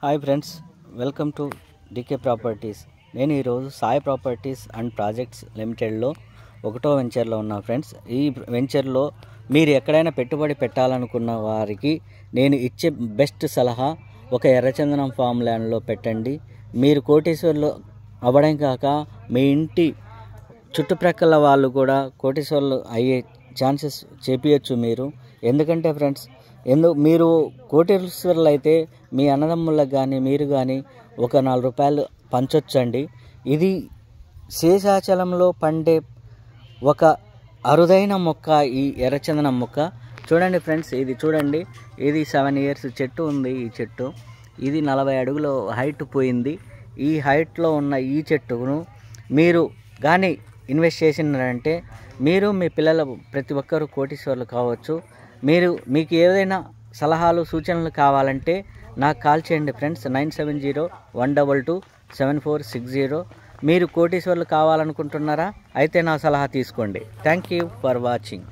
Hi friends, welcome to DK properties. నేను ఈరోజు Sai properties and projects లిమిటెడ్లో ఒకటో వెంచర్లో ఉన్నా ఫ్రెండ్స్. ఈ వెంచర్లో మీరు ఎక్కడైనా పెట్టుబడి పెట్టాలనుకున్న వారికి నేను ఇచ్చే బెస్ట్ సలహా, ఒక ఎర్రచందనం ఫామ్ ల్యాండ్లో పెట్టండి. మీరు కోటీశ్వర్లు అవ్వడం కాక మీ ఇంటి చుట్టుప్రక్కల వాళ్ళు కూడా కోటీశ్వర్లు అయ్యే ఛాన్సెస్ చేపియచ్చు మీరు. ఎందుకంటే ఫ్రెండ్స్, మీరు కోటీశ్వర్లు అయితే మీ అన్నదమ్ములకు కానీ మీరు కానీ ఒక 4 రూపాయలు పంచొచ్చండి. ఇది శేషాచలంలో పండే ఒక అరుదైన మొక్క ఈ ఎర్రచందనం మొక్క. చూడండి ఫ్రెండ్స్, ఇది చూడండి, ఇది 7 years చెట్టు ఉంది. ఈ చెట్టు ఇది 40 అడుగుల హైట్ పోయింది. ఈ హైట్లో ఉన్న ఈ చెట్టును మీరు కానీ ఇన్వెస్ట్ చేసినారంటే మీరు మీ పిల్లల ప్రతి ఒక్కరూ కోటీశ్వర్లు కావచ్చు. మీకు ఏదైనా సలహాలు సూచనలు కావాలంటే నాకు కాల్ చేయండి ఫ్రెండ్స్. 9701227460. మీరు కోటీశ్వర్లు కావాలనుకుంటున్నారా? అయితే నా సలహా తీసుకోండి. Thank you for watching.